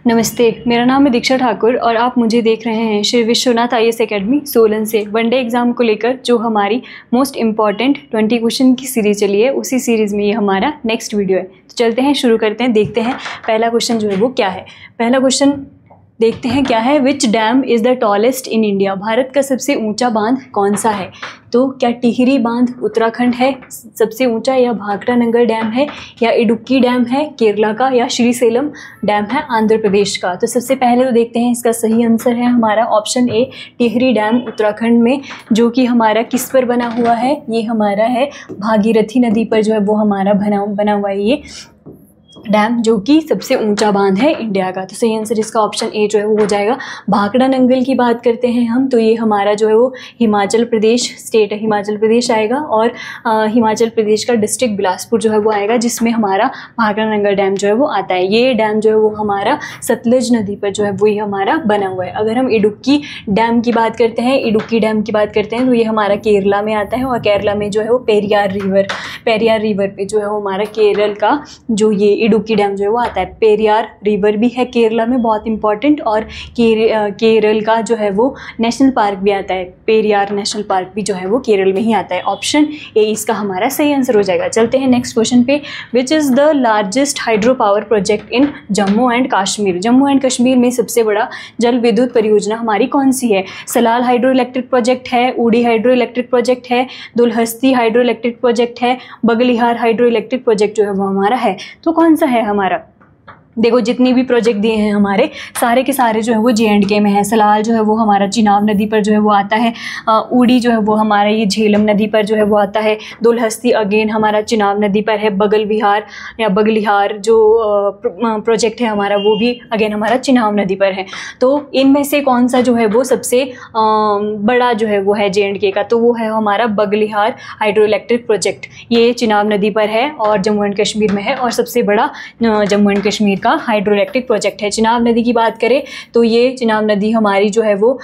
नमस्ते, मेरा नाम है दीक्षा ठाकुर और आप मुझे देख रहे हैं श्री विश्वनाथ IAS एकेडमी सोलन से वनडे एग्ज़ाम को लेकर जो हमारी मोस्ट इम्पॉर्टेंट 20 क्वेश्चन की सीरीज़ चली है, उसी सीरीज़ में ये हमारा नेक्स्ट वीडियो है। तो चलते हैं, शुरू करते हैं, देखते हैं पहला क्वेश्चन जो है वो क्या है। पहला क्वेश्चन देखते हैं क्या है। Which dam is the tallest in India? Bharat का सबसे ऊंचा बांध कौन सा है? तो क्या टिहरी बांध उत्तराखंड है सबसे ऊंचा, या भाखड़ा नंगर डैम है, या इडुक्की डैम है केरला का, या श्रीसेलम डैम है आंध्र प्रदेश का? तो सबसे पहले तो देखते हैं, इसका सही आंसर है हमारा option A, Tehri dam Uttarakhand में, जो कि हमारा किस पर बना हुआ है? ये हमारा है भागीरथी नदी पर जो है वो हमारा बना हुआ है ये डैम, जो कि सबसे ऊंचा बांध है इंडिया का। तो सही आंसर इसका ऑप्शन ए जो है वो हो जाएगा। भाखड़ा नंगल की बात करते हैं हम, तो ये हमारा जो है वो हिमाचल प्रदेश स्टेट है, हिमाचल प्रदेश आएगा, और हिमाचल प्रदेश का डिस्ट्रिक्ट बिलासपुर जो है वो आएगा, जिसमें हमारा भाखड़ा नंगल डैम जो है वो आता है। ये डैम जो है वो हमारा सतलुज नदी पर जो है वो ये हमारा बना हुआ है। अगर हम इडुक्की डैम की बात करते हैं, इडुक्की डैम की बात करते हैं, तो ये हमारा केरला में आता है, और केरला में जो है वो पेरियार रिवर पे जो है वो हमारा केरल का जो ये इडुक्की डैम जो है वो आता है। पेरियार रिवर भी है केरला में, बहुत इंपॉर्टेंट, और केरल का जो है वो नेशनल पार्क भी आता है, पेरियार नेशनल पार्क भी जो है वो केरल में ही आता है। ऑप्शन ए इसका हमारा सही आंसर हो जाएगा। चलते हैं नेक्स्ट क्वेश्चन पे। Which is the largest hydro power project in Jammu and Kashmir? Jammu and Kashmir में सबसे बड़ा जल विद्युत परियोजना हमारी कौन सी है? सलाल हाइड्रो इलेक्ट्रिक प्रोजेक्ट है, उड़ी हाइड्रो इलेक्ट्रिक प्रोजेक्ट है, दुलहस्ती हाइड्रो इलेक्ट्रिक प्रोजेक्ट है, बगलिहार हाइड्रो इलेक्ट्रिक प्रोजेक्ट जो है वो हमारा है। तो कौन सा है हमारा? देखो, जितनी भी प्रोजेक्ट दिए हैं हमारे सारे के सारे जो है वो J&K में है। सलाल जो है वो हमारा चिनाब नदी पर जो है वो आता है, उड़ी जो है वो हमारा ये झेलम नदी पर जो है वो आता है, दुलहस्ती अगेन हमारा चिनाब नदी पर है, बगलिहार जो प्रोजेक्ट है हमारा वो भी अगेन हमारा चिनाब नदी पर है। तो इनमें से कौन सा जो है वो सबसे बड़ा जो है वो है J&K का? तो वो है हमारा बगलिहार हाइड्रो इलेक्ट्रिक प्रोजेक्ट। ये चिनाब नदी पर है और जम्मू एंड कश्मीर में है, और सबसे बड़ा जम्मू एंड कश्मीर का हाइड्रो इलेक्ट्रिक प्रोजेक्ट है। चिनाब नदी की बात करें तो ये चिनाब नदी हमारी जो है वो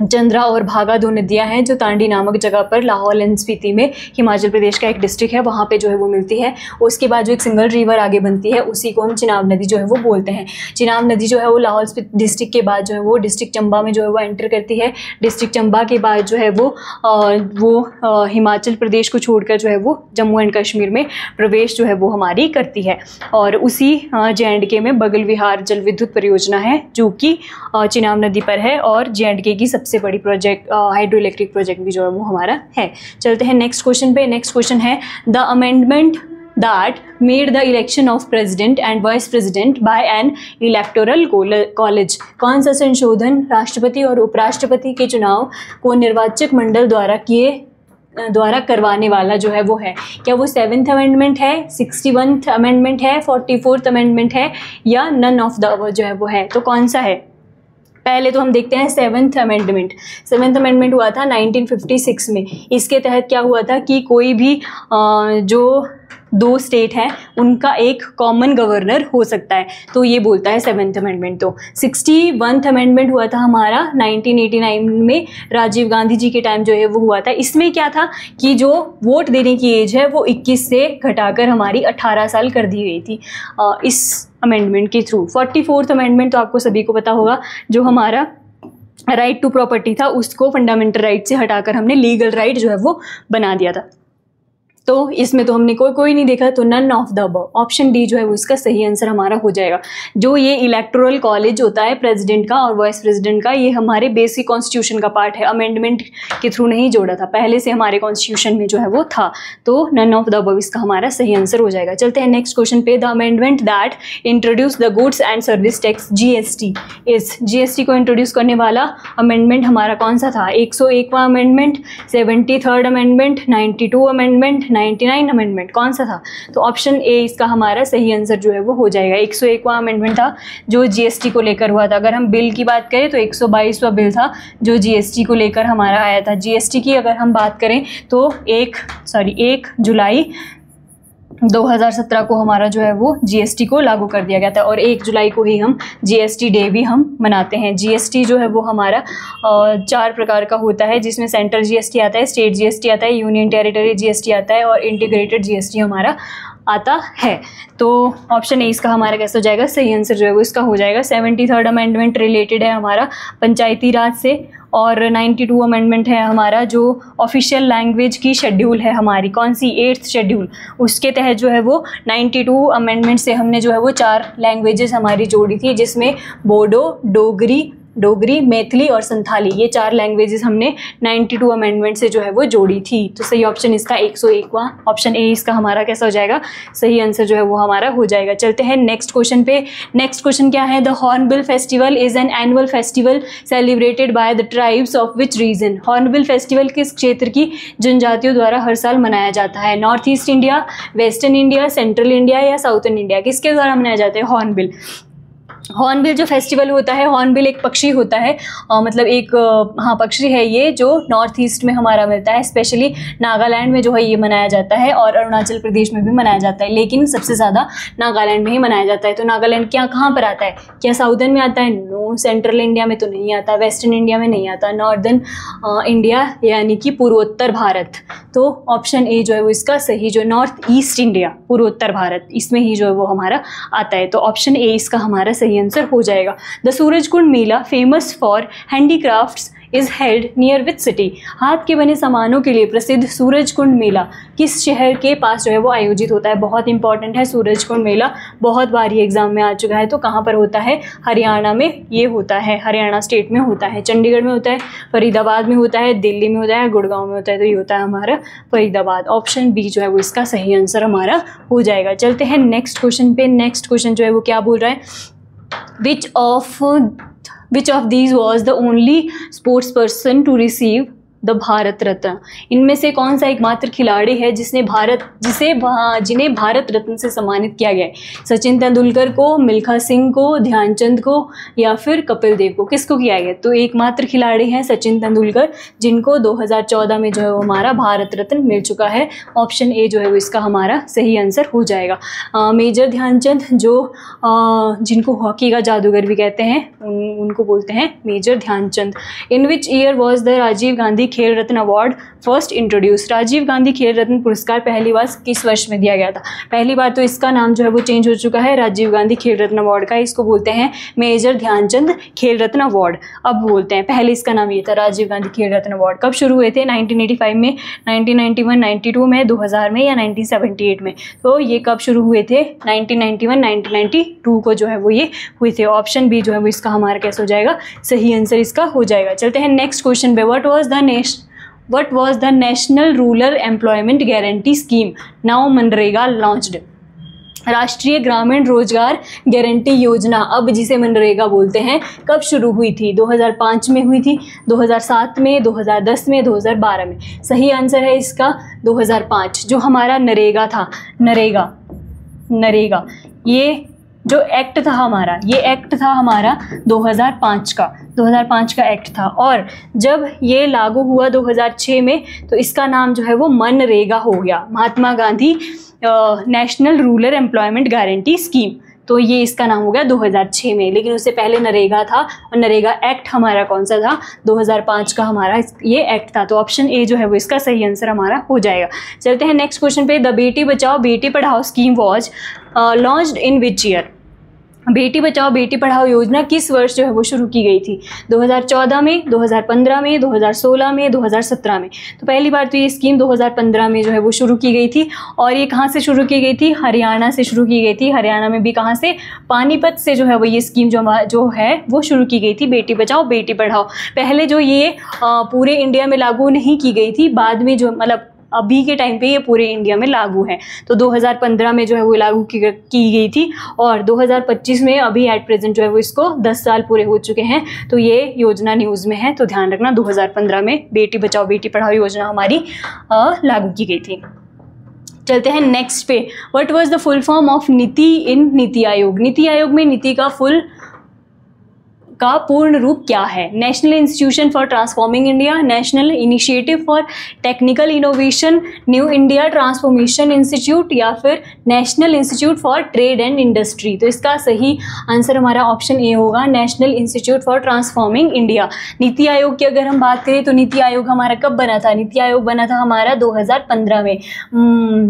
चंद्रा और भागा दो नदियां हैं, जो तांडी नामक जगह पर लाहौल एंड स्पीति में हिमाचल प्रदेश का एक डिस्ट्रिक्ट है, वहाँ पे जो है वो मिलती है। उसके बाद जो एक सिंगल रिवर आगे बनती है, उसी को हम चिनाब नदी जो है वो बोलते हैं। चिनाब नदी जो है वो लाहौल स्पीति डिस्ट्रिक्ट के बाद जो है वो डिस्ट्रिक्ट चंबा में जो है वो एंटर करती है। डिस्ट्रिक्ट चंबा के बाद जो है वो हिमाचल प्रदेश को छोड़कर जो है वो जम्मू एंड कश्मीर में प्रवेश जो है वो हमारी करती है। और उसी J&K में बगल विहार जल विद्युत परियोजना है, जो कि चिनाब नदी पर है, और J&K की सबसे बड़ी प्रोजेक्ट हाइड्रो इलेक्ट्रिक प्रोजेक्ट भी जो है वो हमारा है। चलते हैं नेक्स्ट क्वेश्चन पे। नेक्स्ट क्वेश्चन है, the amendment that made the election of president and vice president by an electoral college। कौन सा संशोधन राष्ट्रपति और उपराष्ट्रपति के चुनाव को निर्वाचक मंडल द्वारा करवाने वाला जो है वो है? क्या वो 7th अमेंडमेंट है, 61th अमेंडमेंट है, 44th अमेंडमेंट है, या नन ऑफ द जो है वो है? तो कौन सा है? पहले तो हम देखते हैं 7th अमेंडमेंट। 7th अमेंडमेंट हुआ था 1956 में। इसके तहत क्या हुआ था कि कोई भी जो 2 स्टेट हैं उनका एक कॉमन गवर्नर हो सकता है, तो ये बोलता है 7th अमेंडमेंट। तो 61th अमेंडमेंट हुआ था हमारा 1989 में, राजीव गांधी जी के टाइम जो है वो हुआ था। इसमें क्या था कि जो वोट देने की एज है वो 21 से घटाकर हमारी 18 साल कर दी गई थी इस अमेंडमेंट के थ्रू। 44th अमेंडमेंट तो आपको सभी को पता होगा, जो हमारा राइट टू प्रॉपर्टी था उसको फंडामेंटल राइट से हटाकर हमने लीगल राइट जो है वो बना दिया था। तो इसमें तो हमने कोई नहीं देखा, तो none of the above, option D जो है वो इसका सही आंसर हमारा हो जाएगा। जो ये इलेक्टोरल कॉलेज होता है प्रेसिडेंट का और वाइस प्रेसिडेंट का, ये हमारे बेसिक कॉन्स्टिट्यूशन का पार्ट है, अमेंडमेंट के थ्रू नहीं जोड़ा था, पहले से हमारे कॉन्स्टिट्यूशन में जो है वो था। तो नन ऑफ द अबव इसका हमारा सही आंसर हो जाएगा। चलते हैं नेक्स्ट क्वेश्चन पे। The amendment that introduce the goods and service tax GST इस GST को इंट्रोड्यूस करने वाला अमेंडमेंट हमारा कौन सा था? 101वां amendment, 73rd amendment, 92 amendment, 99 amendment, कौन सा था? तो ऑप्शन ए इसका हमारा सही आंसर जो है वो हो जाएगा। 101वां अमेंडमेंट था जो GST को लेकर हुआ था। अगर हम बिल की बात करें तो 122वां बिल था जो GST को लेकर हमारा आया था। GST की अगर हम बात करें तो 1 जुलाई 2017 को हमारा जो है वो GST को लागू कर दिया गया था, और 1 जुलाई को ही हम GST डे भी हम मनाते हैं। GST जो है वो हमारा 4 प्रकार का होता है, जिसमें सेंट्रल GST आता है, स्टेट GST आता है, यूनियन टेरिटरी GST आता है, और इंटीग्रेटेड GST हमारा आता है। तो ऑप्शन ए इसका हमारा कैसा हो जाएगा, सही आंसर जो है वो इसका हो जाएगा। 73rd अमेंडमेंट रिलेटेड है हमारा पंचायती राज से, और 92 अमेंडमेंट है हमारा जो ऑफिशियल लैंग्वेज की शेड्यूल है हमारी, कौन सी 8th शेड्यूल, उसके तहत जो है वो 92 अमेंडमेंट से हमने जो है वो 4 लैंग्वेजेस हमारी जोड़ी थी, जिसमें बोडो, डोगरी, मैथिली और संथाली, ये 4 लैंग्वेजेस हमने 92 अमेंडमेंट से जो है वो जोड़ी थी। तो सही ऑप्शन इसका 101वां, ऑप्शन ए इसका हमारा कैसा हो जाएगा, सही आंसर जो है वो हमारा हो जाएगा। चलते हैं नेक्स्ट क्वेश्चन पे। नेक्स्ट क्वेश्चन क्या है, the hornbill festival is an annual festival celebrated by the tribes of which region. Hornbill festival किस क्षेत्र की जनजातियों द्वारा हर साल मनाया जाता है, north east India, western India, central India या साउथर्न इंडिया, किसके द्वारा मनाया जाता है हॉर्नबिल। हॉर्नबिल जो फेस्टिवल होता है, हॉर्नबिल एक पक्षी होता है, मतलब एक पक्षी है ये, जो नॉर्थ ईस्ट में हमारा मिलता है, स्पेशली नागालैंड में जो है ये मनाया जाता है, और अरुणाचल प्रदेश में भी मनाया जाता है, लेकिन सबसे ज़्यादा नागालैंड में ही मनाया जाता है। तो नागालैंड क्या कहाँ पर आता है, क्या साउदर्न में आता है, नो, सेंट्रल इंडिया में तो नहीं आता, वेस्टर्न इंडिया में नहीं आता, नॉर्दर्न इंडिया यानी कि पूर्वोत्तर भारत। तो ऑप्शन ए जो है वो इसका सही, जो नॉर्थ ईस्ट इंडिया, पूर्वोत्तर भारत, इसमें ही जो है वो हमारा आता है। तो ऑप्शन ए इसका हमारा सही आंसर हो जाएगा। The Surajkund Mela famous for handicrafts is held near which city. हाथ के बने सामानों के लिए प्रसिद्ध सूरजकुंड मेला किस शहर के पास जो है वो आयोजित होता है। बहुत इंपॉर्टेंट है सूरजकुंड मेला, बहुत बार ये एग्जाम में आ चुका है। तो कहाँ पर होता है, हरियाणा में ये होता है, हरियाणा स्टेट में होता है, चंडीगढ़ में होता है, फरीदाबाद में होता है, दिल्ली में होता है, गुड़गांव में होता है। तो ये होता है हमारा फरीदाबाद। ऑप्शन बी जो है वो इसका सही आंसर हमारा हो जाएगा। चलते हैं नेक्स्ट क्वेश्चन पे। नेक्स्ट क्वेश्चन जो है वो क्या बोल रहा है, which of these was the only sports person to receive the Bharat Ratna. इनमें से कौन सा एकमात्र खिलाड़ी है जिन्हें भारत रत्न से सम्मानित किया गया है। सचिन तेंदुलकर को, मिल्खा सिंह को, ध्यानचंद को या फिर कपिल देव को, किसको किया गया। तो एकमात्र खिलाड़ी हैं सचिन तेंदुलकर, जिनको 2014 में जो है वो हमारा भारत रत्न मिल चुका है। ऑप्शन ए जो है वो इसका हमारा सही आंसर हो जाएगा। मेजर ध्यानचंद, जो जिनको हॉकी का जादूगर भी कहते हैं, उनको बोलते हैं major Dhyanchand. In which year was the Rajiv Gandhi Khel Ratna award first introduce. Rajiv Gandhi Khel Ratna पुरस्कार पहली बार किस वर्ष में दिया गया था। पहली बार तो इसका नाम जो है वो चेंज हो चुका है राजीव गांधी खेल रत्न अवार्ड का, इसको बोलते हैं मेजर ध्यानचंद खेल रत्न अवार्ड अब बोलते हैं। पहले इसका नाम ये था राजीव गांधी खेल रत्न अवार्ड। कब शुरू हुए थे, 1985 में, 1991, 92 में, 2000 में या 1978 में। तो ये कब शुरू हुए थे, 1991, 1992 को जो है वो ये हुए थे। ऑप्शन बी जो है वो इसका हमारा कैसे हो जाएगा, सही आंसर इसका हो जाएगा। चलते हैं नेक्स्ट क्वेश्चन पे। What was the National Rural Employment Guarantee Scheme now MNREGA launched। राष्ट्रीय ग्रामीण रोजगार गारंटी योजना, अब जिसे मनरेगा बोलते हैं, कब शुरू हुई थी। 2005 में हुई थी, 2007 में, 2010 में, 2012 में। सही आंसर है इसका 2005। जो हमारा नरेगा था, नरेगा ये जो एक्ट था हमारा, ये एक्ट था हमारा 2005 का एक्ट था। और जब ये लागू हुआ 2006 में, तो इसका नाम जो है वो मनरेगा हो गया, Mahatma Gandhi national rural employment guarantee scheme. तो ये इसका नाम हो गया 2006 में, लेकिन उससे पहले नरेगा था। और नरेगा एक्ट हमारा कौन सा था, 2005 का हमारा ये एक्ट था। तो ऑप्शन ए जो है वो इसका सही आंसर हमारा हो जाएगा। चलते हैं नेक्स्ट क्वेश्चन पे। The Beti Bachao Beti Padhao scheme was launched in which year. Beti Bachao Beti Padhao योजना किस वर्ष जो है वो शुरू की गई थी। 2014 में, 2015 में, 2016 में, 2017 में। तो पहली बार तो ये स्कीम 2015 में जो है वो शुरू की गई थी। और ये कहाँ से शुरू की गई थी, हरियाणा से शुरू की गई थी। हरियाणा में भी कहाँ से, पानीपत से जो है वो ये स्कीम जो है वो शुरू की गई थी, बेटी बचाओ बेटी पढ़ाओ। पहले जो ये पूरे इंडिया में लागू नहीं की गई थी, बाद में जो मतलब अभी के टाइम पे ये पूरे इंडिया में लागू है। तो 2015 में जो है वो लागू की गई थी, और 2025 में अभी एट प्रेजेंट जो है वो इसको 10 साल पूरे हो चुके हैं। तो ये योजना न्यूज़ में है, तो ध्यान रखना 2015 में बेटी बचाओ बेटी पढ़ाओ योजना हमारी लागू की गई थी। चलते हैं नेक्स्ट पे। What was the full form of नीति इन नीति आयोग। नीति आयोग में नीति का फुल का पूर्ण रूप क्या है? National institution for transforming India, national initiative for technical innovation, new India transformation institute, या फिर national institute for trade and industry? तो इसका सही आंसर हमारा ऑप्शन ए होगा, national institute for transforming India. NITI Aayog की अगर हम बात करें तो नीति आयोग हमारा कब बना था? नीति आयोग बना था हमारा 2015 में।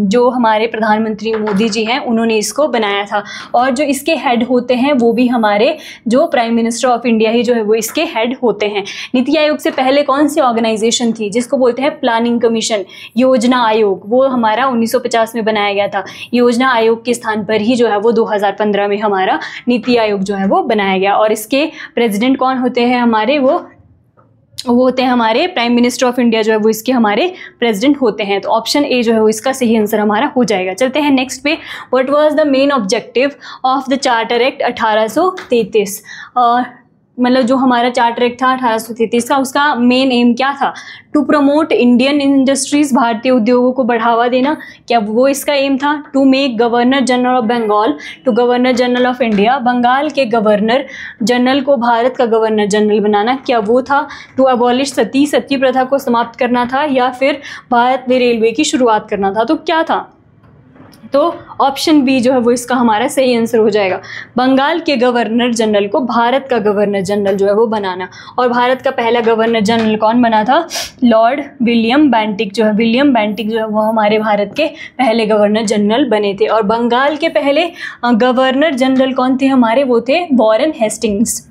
जो हमारे प्रधानमंत्री मोदी जी हैं उन्होंने इसको बनाया था, और जो इसके हेड होते हैं वो भी हमारे जो प्राइम मिनिस्टर ऑफ इंडिया ही जो है वो इसके हेड होते हैं। नीति आयोग से पहले कौन सी ऑर्गेनाइजेशन थी जिसको बोलते हैं प्लानिंग कमीशन, योजना आयोग? वो हमारा 1950 में बनाया गया था। योजना आयोग के स्थान पर ही जो है वो 2015 में हमारा नीति आयोग जो है वो बनाया गया, और इसके प्रेसिडेंट कौन होते हैं हमारे? वो होते हैं हमारे प्राइम मिनिस्टर ऑफ इंडिया जो है वो इसके हमारे प्रेसिडेंट होते हैं। तो ऑप्शन ए जो है वो इसका सही आंसर हमारा हो जाएगा। चलते हैं नेक्स्ट पे। What was the main objective of the charter act 1833? मतलब जो हमारा चार्टर एक्ट था 1833 का, उसका मेन एम क्या था? टू प्रमोट इंडियन इंडस्ट्रीज, भारतीय उद्योगों को बढ़ावा देना, क्या वो इसका एम था? To make governor general of Bengal to governor general of India, Bengal के गवर्नर जनरल को भारत का गवर्नर जनरल बनाना, क्या वो था? टू अबॉलिश सती प्रथा को समाप्त करना था, या फिर भारत में रेलवे की शुरुआत करना था? तो क्या था? तो ऑप्शन बी जो है वो इसका हमारा सही आंसर हो जाएगा, बंगाल के गवर्नर जनरल को भारत का गवर्नर जनरल जो है वो बनाना। और भारत का पहला गवर्नर जनरल कौन बना था? लॉर्ड विलियम बेंटिक जो है, विलियम बेंटिक जो है वो हमारे भारत के पहले गवर्नर जनरल बने थे। और बंगाल के पहले गवर्नर जनरल कौन थे हमारे? वो थे वॉरेन हेस्टिंग्स।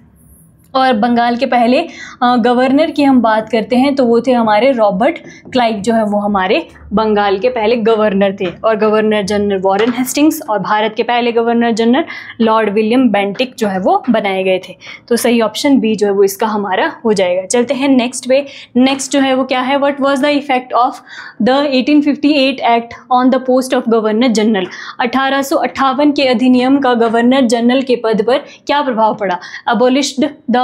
और बंगाल के पहले गवर्नर की हम बात करते हैं तो वो थे हमारे रॉबर्ट क्लाइव जो है वो हमारे बंगाल के पहले गवर्नर थे, और गवर्नर जनरल वॉरेन हेस्टिंग्स, और भारत के पहले governor general Lord William Bentinck जो है वो बनाए गए थे। तो सही ऑप्शन बी जो है वो इसका हमारा हो जाएगा। चलते हैं नेक्स्ट पे। नेक्स्ट जो है वो क्या है? What was the effect of the 1858 act on the post of governor general? 1858 के अधिनियम का गवर्नर जनरल के पद पर क्या प्रभाव पड़ा? Abolished the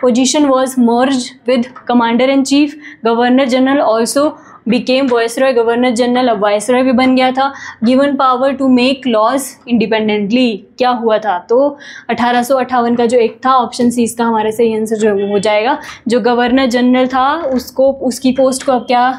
position was merged with commander in chief, governor general also became viceroy, governor general अब वायसरॉय भी बन गया था। Given power to make laws independently, क्या हुआ था? तो 1858 का जो एक्ट था, ऑप्शन सी इसका हमारा सही आंसर जो है वो हो जाएगा। जो गवर्नर जनरल था उसको, उसकी पोस्ट को अब क्या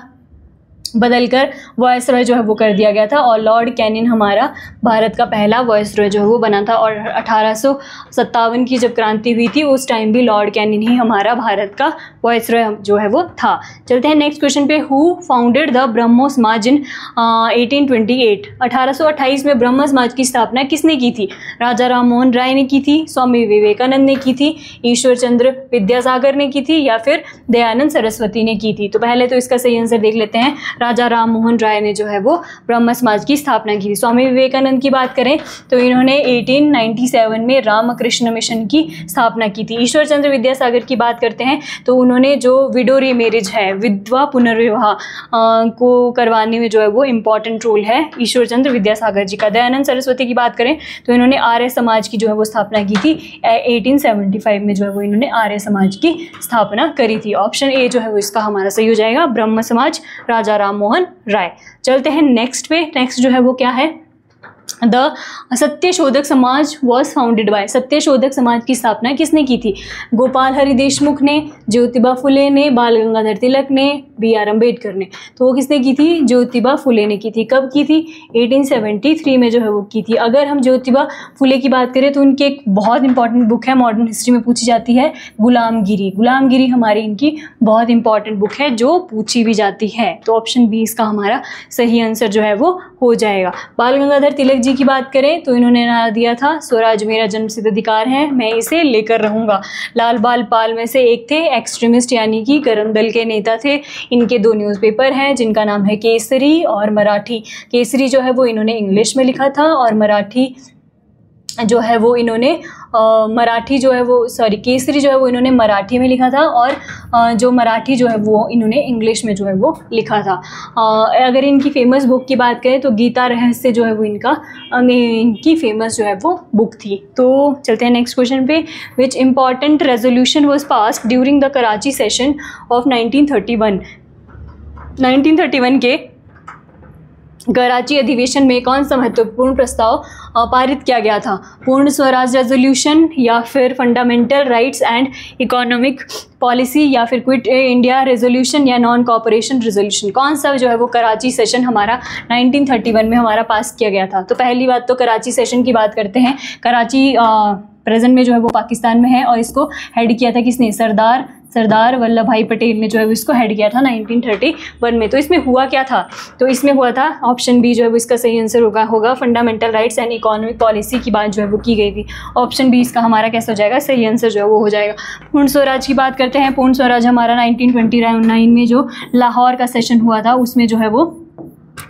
बदलकर वायसरॉय जो है वो कर दिया गया था, और लॉर्ड कैनिन हमारा भारत का पहला वायसरॉय जो है वो बना था। और 1857 की जब क्रांति हुई थी उस टाइम भी लॉर्ड कैनिन ही हमारा भारत का वायसरॉय जो है वो था। चलते हैं नेक्स्ट क्वेश्चन पे। हु फाउंडेड द ब्रह्मो समाज इन 1828? 1828 में ब्रह्म समाज की स्थापना किसने की थी? राजा राम मोहन राय ने की थी, स्वामी विवेकानंद ने की थी, ईश्वर चंद्र विद्यासागर ने की थी, या फिर दयानंद सरस्वती ने की थी? तो पहले तो इसका सही आंसर देख लेते हैं। राजा राम मोहन राय ने जो है वो ब्रह्म समाज की स्थापना की थी। स्वामी विवेकानंद की बात करें तो इन्होंने 1897 में रामकृष्ण मिशन की स्थापना की थी। ईश्वर चंद्र विद्यासागर की बात करते हैं तो उन्होंने जो विडो रीमैरिज है, विधवा पुनर्विवाह को करवाने में जो है वो इम्पॉर्टेंट रोल है ईश्वर चंद्र विद्यासागर जी का। दयानंद सरस्वती की बात करें तो इन्होंने आर्य समाज की जो है वो स्थापना की थी। 1875 में जो है वो इन्होंने आर्य समाज की स्थापना करी थी। ऑप्शन ए जो है वो इसका हमारा सही हो जाएगा, ब्रह्म समाज, राजा राम मोहन राय। चलते हैं नेक्स्ट पे। नेक्स्ट जो है वो क्या है? The Satyashodhak Samaj was founded by, Satyashodhak Samaj की स्थापना किसने की थी? गोपाल हरि देशमुख ने, ज्योतिबा फुले ने, बाल गंगाधर तिलक ने, बी.आर. अम्बेडकर ने? तो वो किसने की थी? ज्योतिबा फुले ने की थी। कब की थी? 1873 में जो है वो की थी। अगर हम ज्योतिबा फुले की बात करें तो उनकी एक बहुत इंपॉर्टेंट बुक है, मॉडर्न हिस्ट्री में पूछी जाती है, गुलामगिरी। गुलामगिरी हमारी इनकी बहुत इंपॉर्टेंट बुक है जो पूछी भी जाती है। तो ऑप्शन बी इसका हमारा सही आंसर जो है वो हो जाएगा। बाल गंगाधर तिलक जी की बात करें तो इन्होंने नारा दिया था, स्वराज मेरा जन्मसिद्ध अधिकार है, मैं इसे लेकर रहूंगा। लाल बाल पाल में से एक थे, एक्सट्रीमिस्ट यानी कि गरम दल के नेता थे। इनके दो न्यूज़पेपर हैं जिनका नाम है केसरी और मराठी। केसरी जो है वो इन्होंने इंग्लिश में लिखा था, और मराठी जो है वो इन्होंने केसरी जो है वो इन्होंने मराठी में लिखा था, और जो मराठी जो है वो इन्होंने इंग्लिश में जो है वो लिखा था। अगर इनकी फेमस बुक की बात करें तो गीता रहस्य जो है वो इनकी फेमस जो है वो बुक थी। तो चलते हैं नेक्स्ट क्वेश्चन पे। Which important resolution was passed during the Karachi session of 1931? 1931 के कराची अधिवेशन में कौन सा महत्वपूर्ण प्रस्ताव पारित किया गया था? पूर्ण स्वराज रेजोल्यूशन, या फिर fundamental rights and economic policy, या फिर क्विट इंडिया रेजोल्यूशन, या नॉन कॉपरेशन रेजोल्यूशन? कौन सा जो है वो कराची सेशन हमारा 1931 में हमारा पास किया गया था? तो पहली बात तो कराची सेशन की बात करते हैं। कराची प्रेजेंट में जो है वो पाकिस्तान में है और इसको हेड किया था किसने? सरदार वल्लभ भाई पटेल ने जो है वो इसको हेड किया था 1931 में। तो इसमें हुआ क्या था? तो इसमें हुआ था ऑप्शन बी जो है वो इसका सही आंसर होगा fundamental rights and economic policy की बात जो है वो की गई थी। ऑप्शन बी इसका हमारा कैसा हो जाएगा? सही आंसर जो है वो हो जाएगा। पूर्ण स्वराज की बात करते हैं। पूर्ण स्वराज हमारा 1929 में जो लाहौर का सेशन हुआ था उसमें जो है वो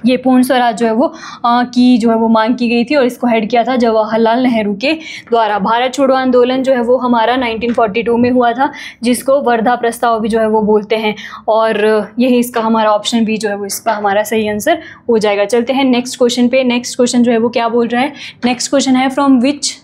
ये पूर्ण स्वराज जो है वो की जो है वो मांग की गई थी और इसको हेड किया था जवाहरलाल नेहरू के द्वारा। भारत छोड़ो आंदोलन जो है वो हमारा 1942 में हुआ था, जिसको वर्धा प्रस्ताव भी जो है वो बोलते हैं, और यही इसका हमारा ऑप्शन बी जो है वो इसका हमारा सही आंसर हो जाएगा। चलते हैं नेक्स्ट क्वेश्चन पे। नेक्स्ट क्वेश्चन जो है वो क्या बोल रहा है? नेक्स्ट क्वेश्चन है, from which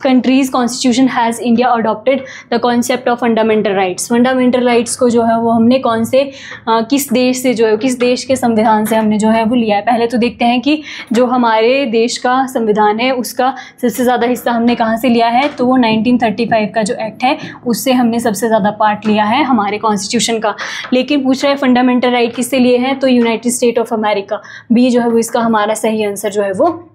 countries constitution has India adopted the concept of fundamental rights? Fundamental rights को जो है वो हमने कौन से किस देश से जो है किस देश के संविधान से हमने जो है वो लिया है? पहले तो देखते हैं कि जो हमारे देश का संविधान है उसका सबसे ज़्यादा हिस्सा हमने कहाँ से लिया है? तो वो 1935 का जो एक्ट है उससे हमने सबसे ज़्यादा पार्ट लिया है हमारे कॉन्स्टिट्यूशन का। लेकिन पूछ रहा है फंडामेंटल राइट किससे लिए हैं? तो United State of America, B जो है वो इसका हमारा सही आंसर जो है वो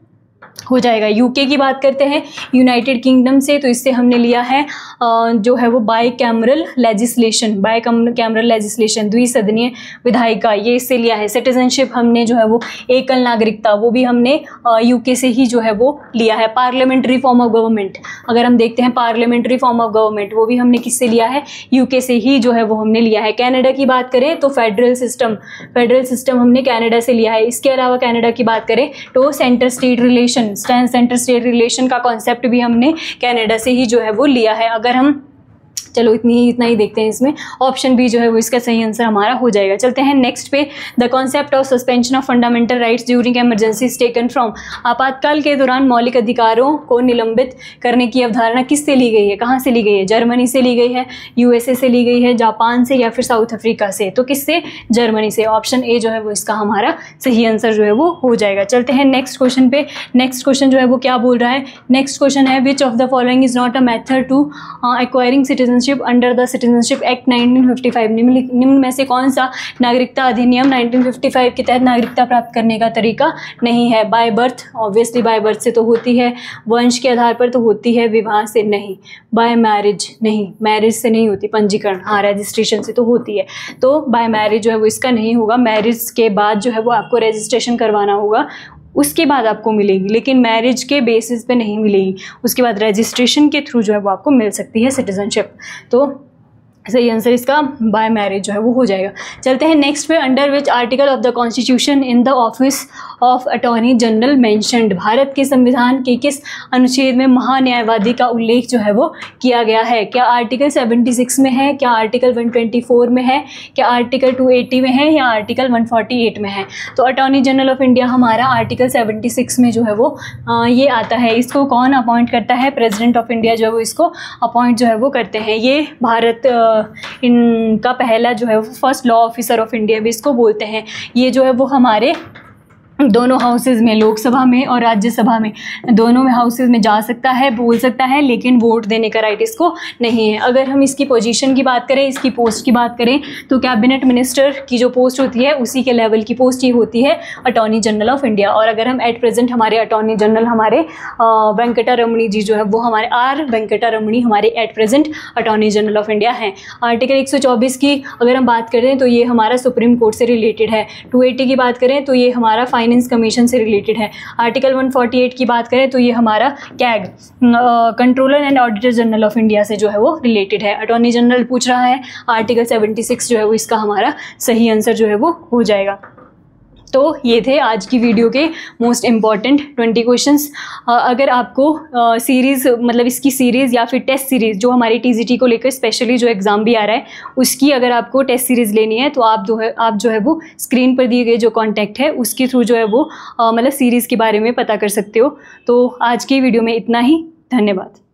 हो जाएगा। यूके की बात करते हैं यूनाइटेड किंगडम से, तो इससे हमने लिया है जो है वो बाई कैमरल लेजिस्लेशन, द्विसदनीय विधायिका, ये इससे लिया है। सिटीजनशिप हमने जो है वो एकल नागरिकता, वो भी हमने यूके से ही जो है वो लिया है। पार्लियामेंट्री फॉर्म ऑफ गवर्नमेंट, अगर हम देखते हैं पार्लियामेंट्री फॉर्म ऑफ गवर्नमेंट, वो भी हमने किससे लिया है? यूके से ही जो है वो हमने लिया है। कनाडा की बात करें तो फेडरल सिस्टम हमने कनाडा से लिया है। इसके अलावा कनाडा की बात करें तो सेंटर स्टेट रिलेशन का कॉन्सेप्ट भी हमने कनाडा से ही जो है वो लिया है। अगर हम चलो इतना ही देखते हैं इसमें, ऑप्शन बी जो है वो इसका सही आंसर हमारा हो जाएगा। चलते हैं नेक्स्ट पे। The concept of suspension of fundamental rights during emergency taken from, आपातकाल के दौरान मौलिक अधिकारों को निलंबित करने की अवधारणा किससे ली गई है? कहाँ से ली गई है? जर्मनी से ली गई है, यूएसए से ली गई है, जापान से, या फिर साउथ अफ्रीका से? तो किससे? जर्मनी से। ऑप्शन ए जो है वो इसका हमारा सही आंसर जो है वो हो जाएगा। चलते हैं नेक्स्ट क्वेश्चन पे। नेक्स्ट क्वेश्चन जो है वो क्या बोल रहा है? नेक्स्ट क्वेश्चन है, which of the following is not a method to acquiring citizenship under the citizenship act 1955? निम्न में से कौन सा नागरिकता अधिनियम 1955 के तहत नागरिकता प्राप्त करने का तरीका नहीं है? By birth, obviously by birth से तो होती है। वंश के आधार पर तो होती है, विवाह से नहीं। बाय मैरिज नहीं, मैरिज से नहीं होती। पंजीकरण, हाँ, रजिस्ट्रेशन से तो होती है। तो बाय मैरिज जो है वो इसका नहीं होगा। मैरिज के बाद जो है वो आपको रजिस्ट्रेशन करवाना होगा, उसके बाद आपको मिलेगी, लेकिन मैरिज के बेसिस पे नहीं मिलेगी। उसके बाद रजिस्ट्रेशन के थ्रू जो है वो आपको मिल सकती है सिटीजनशिप। तो सही आंसर इसका बाय मैरिज जो है वो हो जाएगा। चलते हैं नेक्स्ट पे। Under which article of the constitution in the office of attorney general mentioned, Bharat के संविधान के किस अनुच्छेद में महान्यायवादी का उल्लेख जो है वो किया गया है? क्या आर्टिकल 76 में है, क्या आर्टिकल 124 में है, क्या आर्टिकल 280 में है, या आर्टिकल 148 में है? तो अटॉर्नी जनरल ऑफ इंडिया हमारा आर्टिकल 76 में जो है वो ये आता है। इसको कौन अपॉइंट करता है? प्रेसिडेंट ऑफ इंडिया जो है वो इसको अपॉइंट जो है वो करते हैं। ये भारत इनका पहला जो है वो first law officer of India भी इसको बोलते हैं। ये जो है वो हमारे दोनों हाउसेज में, लोकसभा में और राज्यसभा में, दोनों में हाउसेज में जा सकता है, बोल सकता है, लेकिन वोट देने का राइट इसको नहीं है। अगर हम इसकी पोजीशन की बात करें, इसकी पोस्ट की बात करें, तो कैबिनेट मिनिस्टर की जो पोस्ट होती है उसी के लेवल की पोस्ट ही होती है अटॉर्नी जनरल ऑफ इंडिया। और अगर हम एट प्रेजेंट हमारे अटॉर्नी जनरल हमारे वेंकटा रमणी जी जो है वो हमारे वेंकटा रमणी हमारे at present attorney general of India हैं। आर्टिकल 124 की अगर हम बात करें तो ये हमारा सुप्रीम कोर्ट से रिलेटेड है। 280 की बात करें तो ये हमारा फाइनेंस कमीशन से रिलेटेड है। आर्टिकल 148 की बात करें तो ये हमारा CAG, controller and auditor general of India से जो है वो रिलेटेड है। अटॉर्नी जनरल पूछ रहा है, आर्टिकल 76 जो है वो इसका हमारा सही आंसर जो है वो हो जाएगा। तो ये थे आज की वीडियो के मोस्ट इम्पॉर्टेंट 20 क्वेश्चंस। अगर आपको सीरीज़ मतलब इसकी सीरीज़ या फिर टेस्ट सीरीज़ जो हमारी टीजीटी को लेकर स्पेशली जो एग्ज़ाम भी आ रहा है उसकी अगर आपको टेस्ट सीरीज़ लेनी है तो आप जो है वो स्क्रीन पर दिए गए जो कॉन्टैक्ट है उसके थ्रू जो है वो मतलब सीरीज़ के बारे में पता कर सकते हो। तो आज की वीडियो में इतना ही। धन्यवाद।